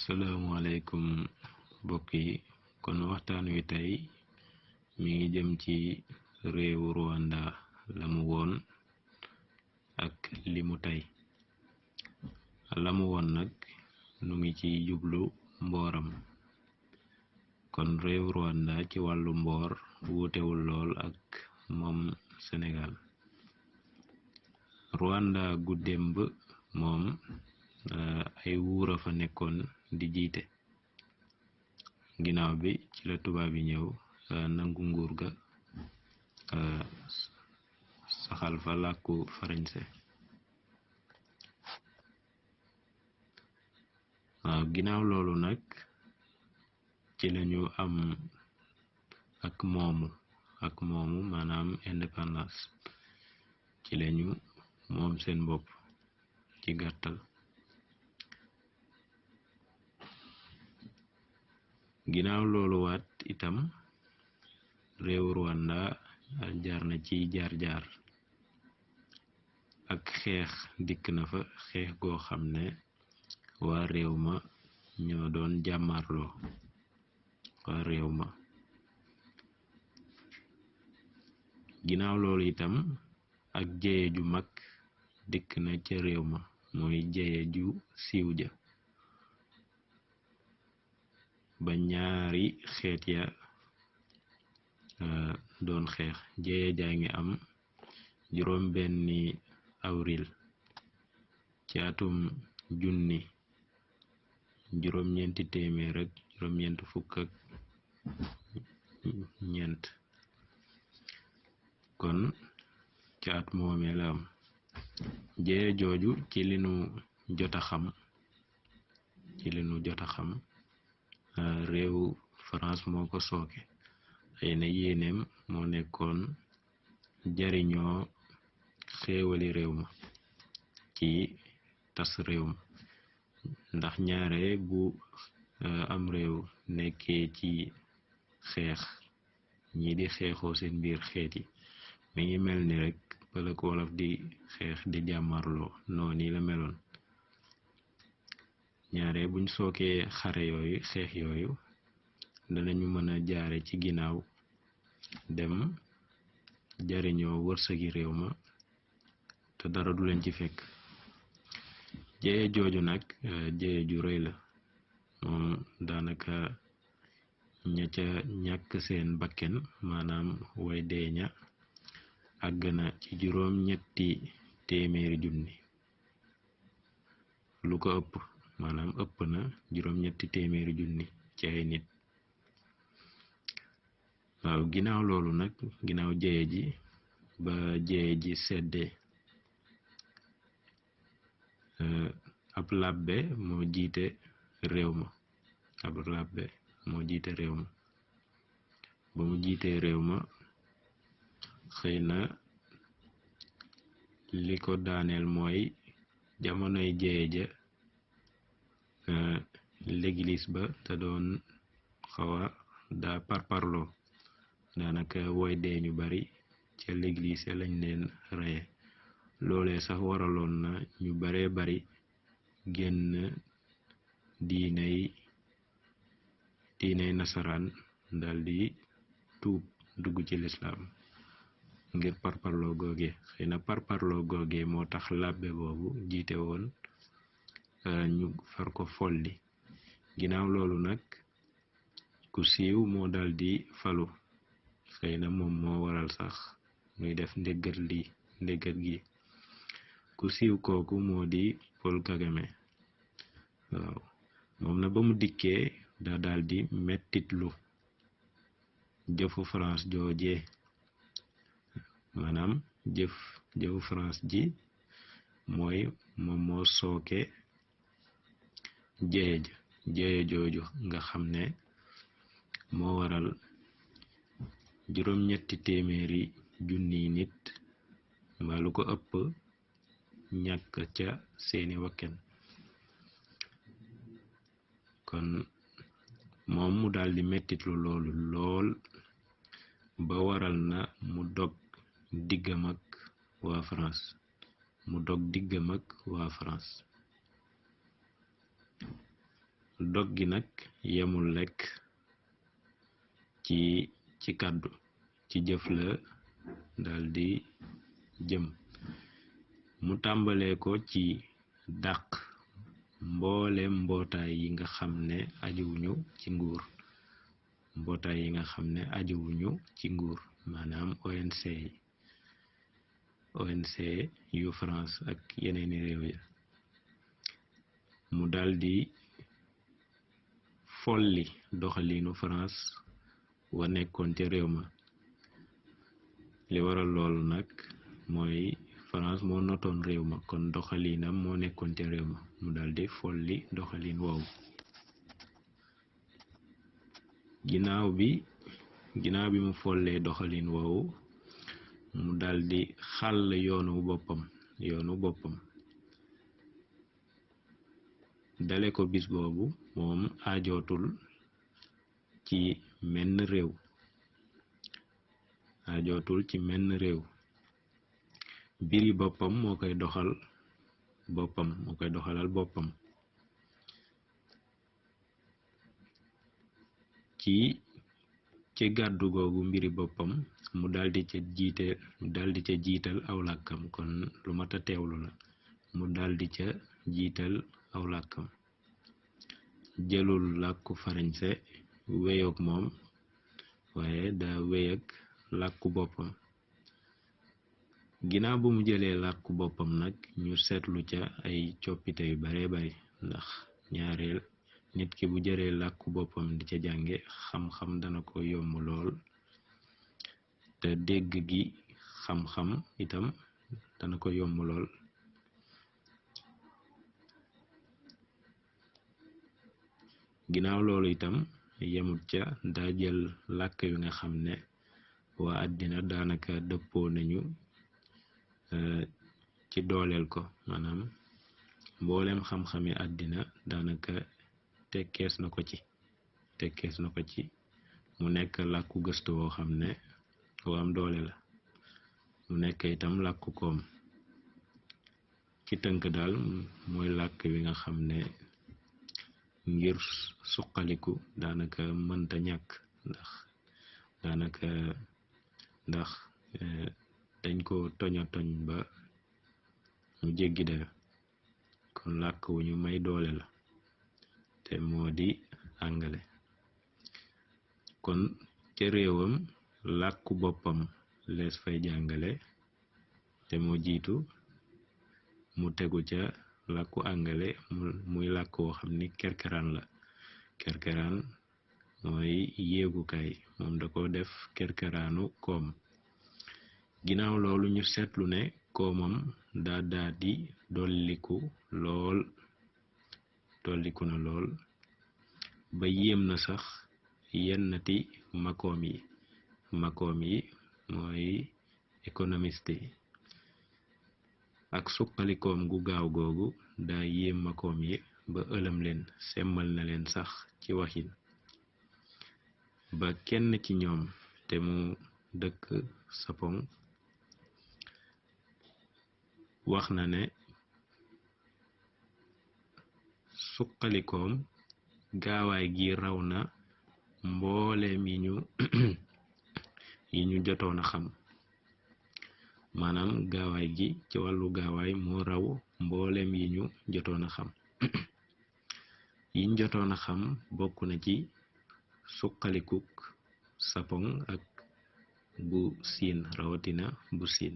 Assalamualaikum mbokk yi kon waxtaan wi tey mi ngi jëm ci réewu Rwanda lamu woon ak limu tey lamu woon nag nu ngi ci jublu mbooram kon réewu Rwanda ci wàllu mboor wuutewul lool ak moom Sénégal. Rwanda gu démb moom ay wuura fa nekkoon di jiite ginnaaw bi ci la tubaab yi ñëw nangu nguur ga saxal fa làkku farañse. Ginnaaw loolu nag ci lañu am ak moomu maanaam indépendance ci lañu moom seen bopp ci gàttal. Ginnaaw loolu waat itam réew Rwanda jaar na ci jaar ak xeex dikk na fa xeex goo xam ne waa réew ma ñoo doon jàmmarloo waa réew ma. Ginnaaw loolu itam ak jéye ju mag dikk na ca réew ma mooy jéye ju siiw ja ba ñaari xeet ya doon xeex. Jéye jaa ngi am juróom benni avril ci atum 1984 kon ci at moomee la am. Jéye jooju ci li nu jota xam réew France moo ko sooke. xëy na yéeneem moo nekkoon jariñoo xéewali réew ma ci tas réew ma ndax ñaare bu am réew nekkee ci xeex ñi di xeexoo seen biir xeet yi mi ngi mel ni rek pëlëk wolof di xeex di jàmmarloo noonu la meloon. ñaare buñ sookee xare yooyu xeex yooyu danañu mën a jaare ci ginnaaw dem jariñoo wërsëgi réew ma te dara du leen ci fekk. jéye jooju nag jéye ju rëy la moom daanaka ña ca ñàkk seen bakken maanaam way dee ña àgg na ci juróom ñetti téeméeri junni lu ko ëpp maanaam ëpp na juróom ñetti téeméeri junni ci ay nit. waaw ginnaaw loolu nag ginnaaw jéye ji ba jéye ji seddee ab làbbe moo jiite réew ma ba mu jiitee réew ma xëy na li ko daaneel mooy jamonoy jéye ja l'église ba te doon xawa daa parparloo daanaka woy dee ñu bari ca l'église lañ leen reye. loolee sax waraloon na ñu baree bari génn diiney nasaraan daldi tuub dugg ci lislaam ngir parparloo googe. xëy na parparloo googe moo tax làbbe boobu jiite woon ñu far ko folli. ginnaaw loolu nag ku siiw moo daldi falu xëy na moom moo waral sax muy def ndéggat gi. ku siiw kooku moo di Paul Kagame. waaw moom na ba mu dikkee daa daldi mettitlu jëfu France joojee maanaam jëfu France ji mooy moom moo sooke jéye jooju nga xam ne moo waral juróom ñetti téeméeri junniy nit mbaa lu ko ëpp ñàkk ca seeni wakken. kon moom mu daldi mettitlu loolu lool ba waral na mu dog diggam ak waa France dog gi nag yemul lekk ci kàddu, ci jëf la daldi jëm. mu tàmbalee ko ci dàq mboolem mbootaay yi nga xam ne ajuwuñu ci nguur, mbootaay yi nga xam ne ajuwuñu ci nguur, maanaam ONC yu France ak yeneeni réew ya. mu daldi folli doxaliinu France wa nekkoon ca réew ma. li waral loolu nag mooy France moo notoon réew ma, kon doxaliinam moo nekkoon ca réew ma, mu daldi folli doxaliin woowu. ginnaaw bi mu follee doxaliin woowu, mu daldi xàll yoonu boppam. dale ko bis boobu moom ajootul ci menn réew, mbiri boppam moo koy doxalal boppam. ci gàddu googu mbiri boppam mu daldi ca jiital aw làkkam, kon lu mata teewlu la. mu daldi ca jiital aw làkkam, jëlul làkku farañse weyoog moom, waaye daa weyag làkku boppam. ginnaaw bu mu jëlee làkku boppam nag ñu seetlu ca ay coppite yu bare bari, ndax ñaareel nit ki bu jëree làkku boppam di ca jànge, xam-xam dana ko yomb lool, te dégg gi xam-xam itam dana ko yomb lool. ginnaaw loolu itam yemut ca, daa jël làkk yu nga xam ne waa àddina daanaka dëppoo nañu ci dooleel ko, maanaam mboolem xam-xami àddina daanaka tekkees na ko ci mu nekk làkku gëstu woo xam ne woo am doole la, mu nekk itam làkku koom. ci tënk daal mooy làkk wi nga xam ne ngir suqaliku daanaka mënta ñàkk, ndax dañ ko toña toñ ba mu jéggi dayo, kon làkk wu ñu may doole la, te moo di angale. kon ca réewam làkku boppam lees fay jàngale, te moo jiitu, mu tegu ca làkku angale muy làkk woo xam ni kerkeraan la. kerkeraan mooy yéegukaay, moom da ko def kerkeraanu koom. ginnaaw loolu ñu seetlu ne koomam daa di dolliku na lool ba yéem na sax yennati makoom yi mooy économiste yi. ak suqalikoom gu gaaw googu daa yéem makoom yi ba ëlëm leen, semmal na leen sax ci waxin, ba kenn ci ñoom te mu dëkk Sapong wax na ne suqalikoom gaawaay gi raw na mbooleem yi ñu jotoon a xam, maanaam gaawaay gi ci wàllu gaawaay moo raw mbooleem yi ñu jotoon a xam. yiñ jotoon a xam bokk na ci suqalikuk Sapong ak bu Siin, rawatina bu Siin.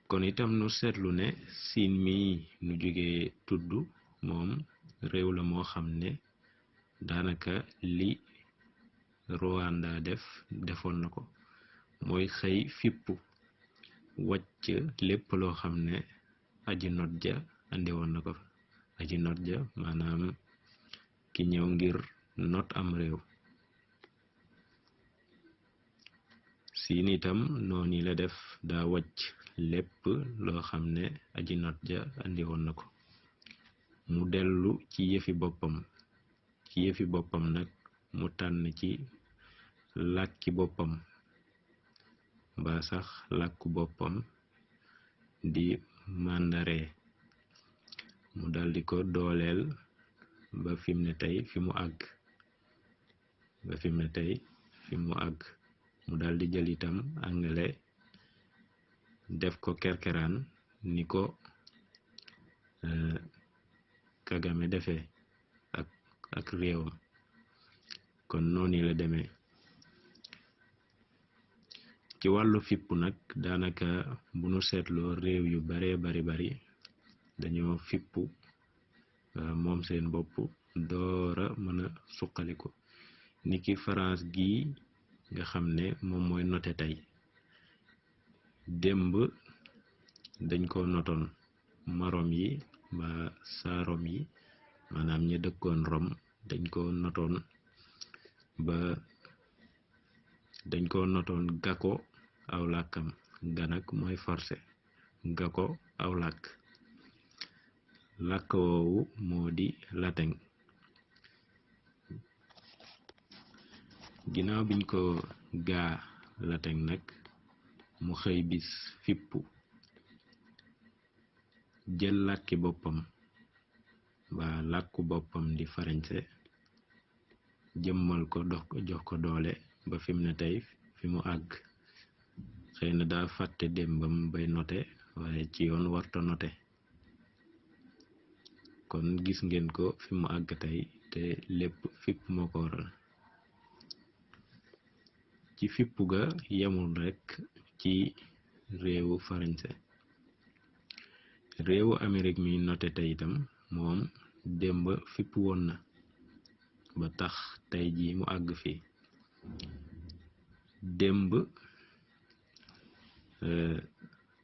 kon itam nu seetlu ne Siin mi nu jóge tudd moom réew la moo xam ne daanaka li Rwanda defoon na ko, mooy xëy fippu wàcc lépp loo xam ne aji not ja andi woon na ko fa. aji not ja maanaam ki ñëw ngir not am réew. Siin itam noonu la def, daa wàcc lépp loo xam ne aji not ja andi woon na ko, mu dellu ci yëfi boppam nag mu tànn ci làkki boppam, ba sax làkku boppam di màndaree. mu daldi ko dooleel ba fim ne tey fi mu àgg mu daldi jël itam anglais def ko kerkeraan ni ko Kagame defee ak réewam. kon noonu la demee ci wàllu fipp nag daanaka bu nu seetloo réew yu bari dañoo fippu moom seen bopp doora mën a suqaliku niki France gi nga xam ne moom mooy note tey démb dañ ko notoon marom yi ba saarom yi maanaam ña dëkkoon Rome dañ ko notoon ga ko aw làkkam ga nag mooy forcé ga ko aw làkk woowu moo di latin. ginnaaw biñ ko gaa latin nag mu xëy bis fippu jël làkki boppam ba làkku boppam di farañse jëmmal ko jox ko doole ba fim ne tey fi mu àgg. xëy na daa fàtte démbam bay note waaye ci yoon warta note. kon gis ngeen ko fi mu àgg tey te lépp fipp moo ko waral. ci fippu ga yemul rekk ci réewu farañse réewu Amérique mi note tey itam moom démb fipp woon na ba tax tey ji mu àgg fii. démb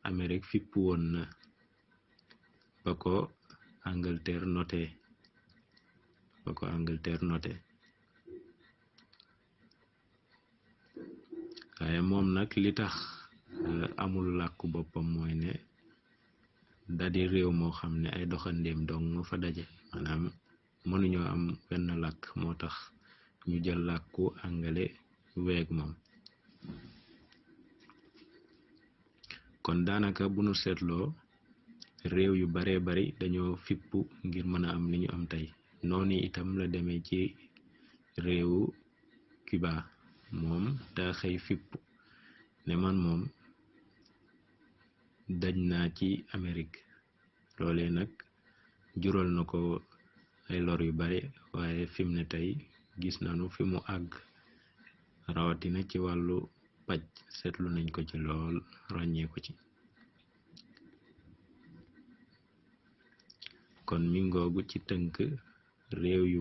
Amérique fipp woon na ba ko Angleterre noté waaye moom nag li tax amul làkku boppam mooy ne dadi réew moo xam ne ay doxandéem dong nga fa daje maanaam mënuñoo am benn làkk moo tax ñu jël làkku anglais weeg moom. kon daanaka bu nu seetloo réew yu bari dañoo fippu ngir mën a am li ñu am tey. noonu itam la demee ci réewu Cuba moom daa xëy fippu ne man moom daj naa ci Amérique. loolee nag jural na ko ay lor yu bari waaye fim ne tey gis nanu fi mu àgg rawatina ci wàllu paj seetlu nañ ko ci lool ràññee ko ci. kon mi ngoogu ci tënk réew yu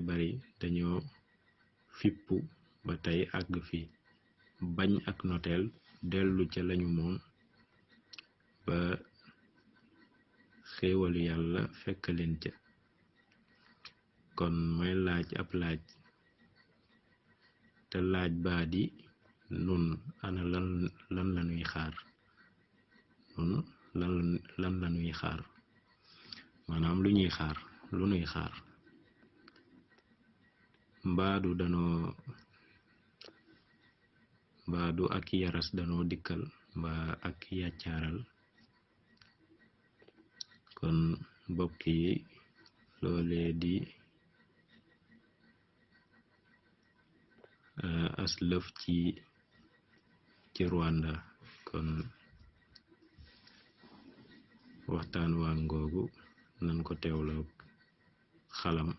bari dañoo fippu ba tey àgg fi bañ ak noteel dellu ca lañu moom ba xéewalu yàlla fekk leen ca. kon may laaj ab laaj te laaj baa di nun ana lan lañuy xaar lan lañuy xaar maanaam lu nuy xaar mbaadu ak yaras danoo dikkal mbaa ak yàccaaral. kon mbokk yi loolee di aslëf ci Rwanda. kon waxtaan waa ngoogu nan ko teewloo xalam.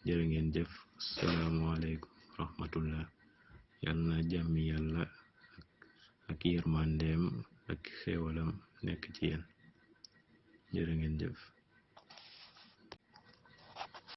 jërë ngeen jëf. asalaamaaleykum rahmatullah. yàlla na jàmmi yàlla ak yërmandeem ak xéewalam nekk ci yéen. jërë ngeen jëf.